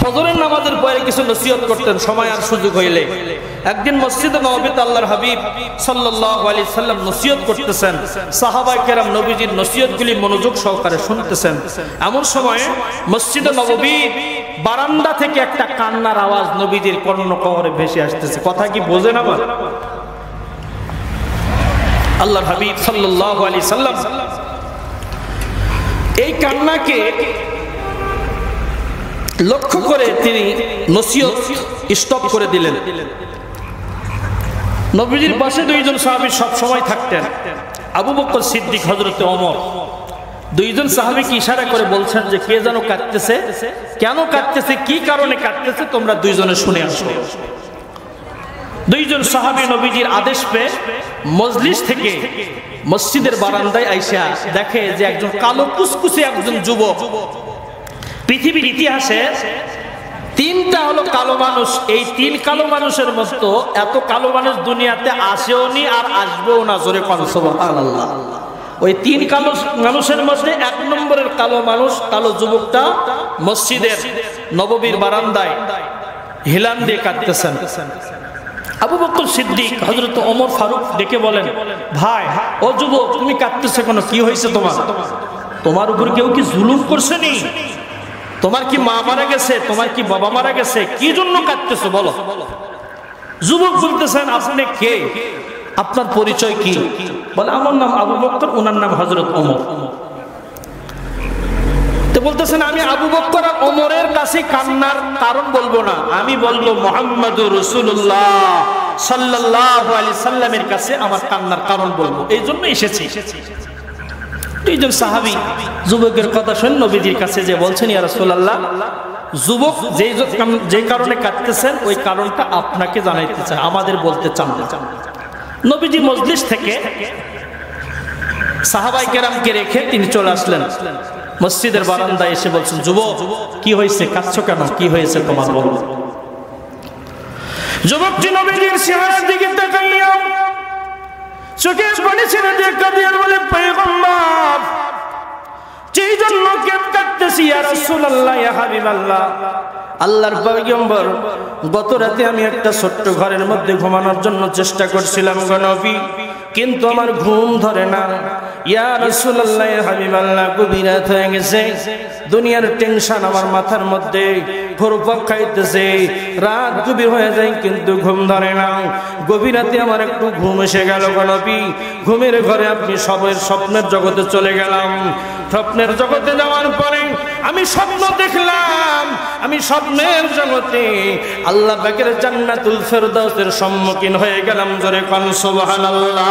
ফজরের নামাজের পরে কিছু নসিহত করতেন সময় আর সুযোগ হইলে। একদিন মসজিদে নববীতে আল্লাহর হাবিব সাল্লাল্লাহু আলাইহি সাল্লাম নসিহত করতেছেন, সাহাবায়ে কেরাম নবীজির নসিহতগুলি মনোযোগ সহকারে শুনতেছেন। এমন সময় মসজিদে নববী বারান্দা থেকে একটা কান্নার আওয়াজ নবীজির কর্ণকুহরে ভেসে আসতেছে। কথা কি বোঝেন আমার? আল্লাহর হাবিব সাল্লাল্লাহু আলাইহি সাল্লাম এই কান্নাকে লক্ষ্য করে তিনি নসিহত স্টপ করে দিলেন। নবীজির পাশে দুইজন সাহাবী সব সময় থাকতেন, আবু বকর সিদ্দিক, হযরতে ওমর। দুইজন সাহাবীকে ইশারা করে বলছেন যে কে যেন কাঁদতেছে, কেন কাঁদতেছে, কি কারণে কাঁদতেছে তোমরা দুইজনে শুনে আসো। দুইজন সাহাবী নবীজির আদেশ পেয়ে মজলিস থেকে মসজিদের বারান্দায় আইসা দেখে যে একজন কালো কুচকুচে একজন যুবক। পৃথিবীর ইতিহাসে তিনটা হলো কালো মানুষ, এই তিন কালো মানুষের মতো এত কালো মানুষ দুনিয়াতে আসেওনি আর আসবেও না। জোরে কোন সুবহানাল্লাহ। ওই তিন কালো মানুষের মধ্যে এক নম্বরের কালো মানুষ, কালো যুবকটা মসজিদের নববীর বারান্দায় হিলান দিয়ে কাঁদতেছেন। আবু বকর সিদ্দিক, হযরত ওমর ফারুক ডেকে বলেন, ভাই ও যুবক তুমি কাঁদতেছো কেন? কি হয়েছে তোমার? তোমার উপর কেউ কি জুলুম করছে নি? তোমার কি মা মারা গেছে? তোমার কি বাবা মারা গেছে? কি জন্য কাঁদতেছো বলো? যুবক বলতেছেন, আপনি কে? আপনার পরিচয় কি? বলে, আমার নাম আবু বকর, ওনার নাম হযরত ওমর। তো বলতেছেন, আমি আবু বকর আর ওমরের কাছে কান্নার কারণ বলবো না, আমি বলবো মুহাম্মদুর রাসূলুল্লাহ সাল্লাল্লাহু আলাইহি সাল্লামের কাছে আমার কান্নার কারণ বলবো, এই জন্য এসেছি। দুইজন সাহাবী যুবকের কথা শুনে নবীজির কাছে যে বলছেন, ইয়া রাসূলুল্লাহ, যুবক যে কারণে কাঁদতেছেন ওই কারণটা আপনাকে জানাইতে চায়, আমাদের বলতে চান না। নবীজি মজলিস থেকে সাহাবায়ে কেরামকে রেখে তিনি চলে আসলেন মসজিদের বারান্দায় এসে বলছেন, যুবক কি হয়েছে, কাঁদছো কেন, কি হয়েছে তোমার বলো। যুবকটি নবীজির চেহারার দিকে তাকাইয়া চোখে পানি ছেড়ে দিয়ে কাঁদিয়ে বলে, পয়গম্বর যেই জন্য কাঁদতেছি ইয়া রাসূলুল্লাহ, ইয়া হাবিবাল্লাহ, আল্লাহর পয়গম্বর, গত রাতে আমি একটা ছোট্ট ঘরের মধ্যে ঘুমানোর জন্য চেষ্টা করছিলাম গো নবী, কিন্তু আমার ঘুম ধরে না। ইয়া রাসূলুল্লাহ, ইয়া হাবিবাল্লাহ, গভীর রাত হয়ে গেছে, দুনিয়ার টেনশন আমার মাথার মধ্যে ঘুরপাক খাইতেছে, রাত গভীর হয়ে যায় কিন্তু ঘুম ধরে না। গভীর রাতে আমার একটু ঘুম এসে গেল গো নবী, ঘুমের ঘরে আপনি সবের স্বপ্নের জগতে চলে গেলাম। স্বপ্নের জগতে যাওয়ার পরে আমি স্বপ্ন দেখলাম, আমি স্বপ্নের জগতে আল্লাহ পাকের জান্নাতুল ফেরদাউসের সম্মুখীন হয়ে গেলাম। জোরে কোন সুবহানাল্লাহ।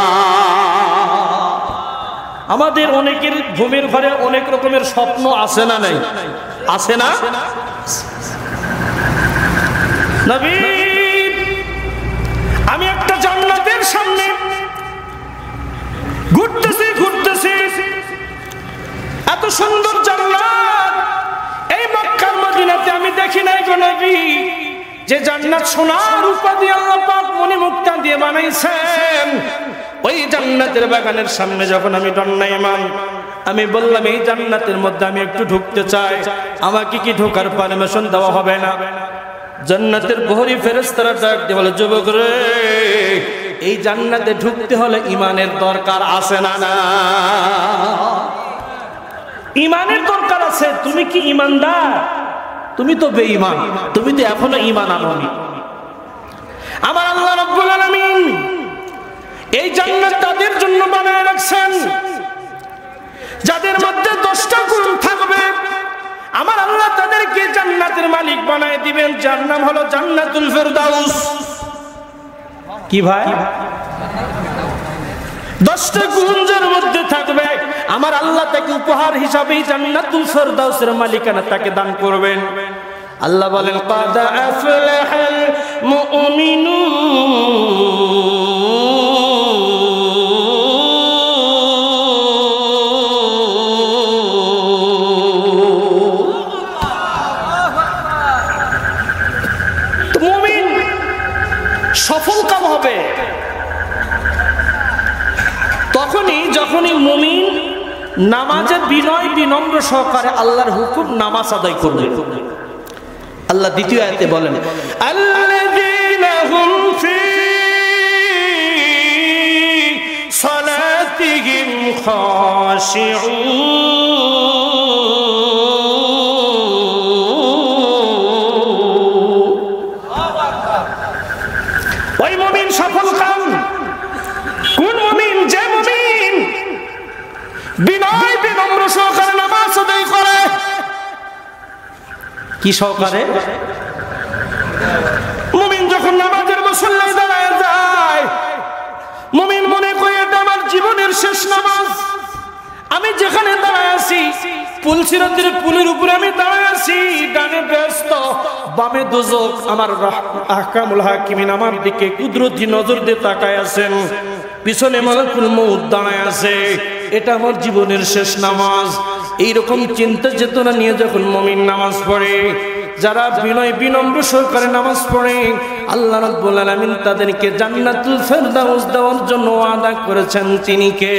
আমাদের অনেকের ঘুমের ঘরে অনেক রকমের স্বপ্ন আছে না নাই? আছে না? নবী, আমি একটা জান্নাতের সামনে ঘুরতেছি, এত সুন্দর জান্নাত এই মক্কার মদিনাতে আমি দেখি নাই গো গো নবী, যে জান্নাত সোনার রূপা দিয়ে আল্লাহ পাক মণিমুক্তা দিয়ে বানাইছেন, ওই জান্নাতের বাগানের সামনে যখন আমি দণ্ডায়মান, আমি বললাম এই জান্নাতের মধ্যে আমি একটু ঢুকতে চাই, আমাকে কি ঢোকার পারমিশন দেওয়া হবে না? জান্নাতের প্রহরী ফেরেশতারা ডাক দিয়ে বলে, যুবক রে, এই জান্নাতে ঢুকতে হলে ঈমানের দরকার আছে না? না, ঈমানের দরকার আছে। তুমি কি ঈমানদার? তুমি তো বেঈমান, তুমি তো এখনো ঈমান আনোনি। আমার আল্লাহ রাব্বুল আলামিন এই জান্নাত তাদের জন্য বানায় রাখছেন যাদের মধ্যে 10টা গুণ থাকবে। আমার আল্লাহ তাদেরকে জান্নাতের মালিক বানায় দিবেন, যার নাম হলো জান্নাতুল ফেরদাউস। কি ভাই? 10টা গুণ যার মধ্যে থাকবে, আমার আল্লাহ তাকে উপহার হিসাবে জান্নাতুল ফেরদাউসের মালিকানা তাকে দান করবেন। আল্লাহ বলেন, ক্বাদ আফলাহাল মুমিনুন। মুমিন সফল কাম হবে যখনই মুমিন নামাজে বিনয় বিনম্র সহকারে আল্লাহর হুকুম নামাজ আদায় করবে। আল্লাহ দ্বিতীয় আয়াতে বলেন, আল্লাযীনা হুম ফী সালাতিহিম খাশিউন। ওই মুমিন সফল কাম কোন মুমিন? যে মুমিন বিনয় বিনম্র সহকারে নামাজ আদায় করে। কি সহকারে? মুমিন যখন নামাজের মুসল্লায় দাঁড়ায় যায়, মুমিন মনে করে এটা আমার জীবনের শেষ নামাজ। আমি যেখানে দাঁড়ায় আছি, পুলসিরাতের পুলের উপরে আমি দাঁড়ায় আছি, ডানে ব্যস্ত বামে দোজখ। আমার আহকামুল হাকিমিন আমার দিকে কুদরতি নজর দিয়ে তাকায় আছেন, পিছনে মালাকুল মউত দাঁড়ায় আছে। এটা আমার জীবনের শেষ নামাজ। এইরকম চিন্তা চেতনা নিয়ে যখন মুমিন নামাজ পড়ে, যারা বিনয় বিনম্র সহকারে নামাজ পড়ে, আল্লাহ রাব্বুল আলামিন তাদেরকে জান্নাতুল ফেরদাউস দেওয়ার জন্য ওয়াদা করেছেন। তিনি কে?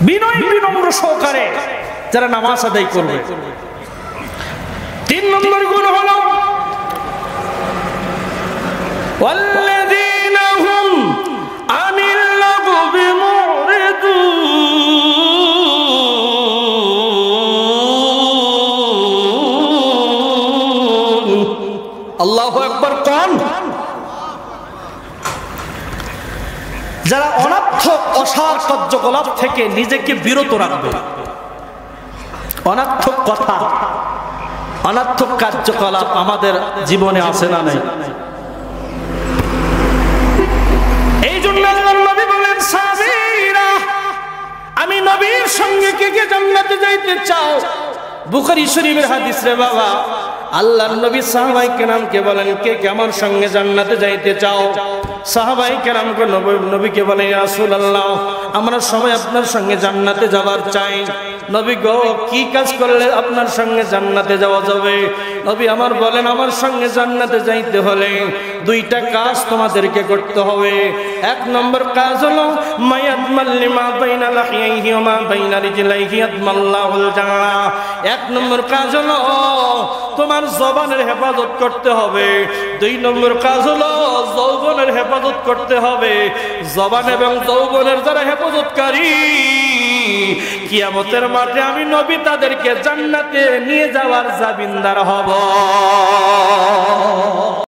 বিনয় বিনম্র সহকারে যারা নামাজ আদায় করবে। 3 নম্বর গুণ হলো ওয়াল্লাযীনা হুম আনিল লাগবি মুরিদুন। আল্লাহু আকবার। কোন? যারা অনর্থক অসার কার্যকলাপ থেকে নিজেকে বিরত রাখবে। অনর্থক কথা, অনর্থক কার্যকলাপ আমাদের জীবনে আছে না নাই? এই জন্য নবী বলেন, সাহাবীরা, আমি নবীর সঙ্গে কে কে জান্নাতে যাইতে চাও? বুখারী শরীফের হাদিস রে বাবা। আল্লাহর নবী সাহাবায়ে কেরামকে বলেন, কে কে আমার সঙ্গে জান্নাতে যাইতে চাও? সাহাবায়ে কেরামকে নবীকে বলেন, ইয়া রাসূলুল্লাহ, আমরা সবাই আপনার সঙ্গে জান্নাতে যাবার চাই। নবী গো, কি কাজ করলে আপনার সঙ্গে জান্নাতে যাওয়া যাবে? নবী আমার বলেন, আমার সঙ্গে জান্নাতে যাইতে হলে 2টা কাজ তোমাদেরকে করতে হবে। 1 নম্বর কাজ হলো মায়াতমাল লিমা বাইনা লাহিয়াইহি ওয়া মা বাইনা রিজলাইহি ইয়াতমাল্লাহুল জান্নাহ। 1 নম্বর কাজ হলো তোমার জবানের হেফাজত করতে হবে। 2 নম্বর কাজ হলো যৌবনের হেফাজত করতে হবে। জবান এবং যৌবনের যারা হেফাজতকারী, কিয়ামতের মাঠে আমি নবী তাদেরকে জান্নাতে নিয়ে যাওয়ার জামিনদার হব।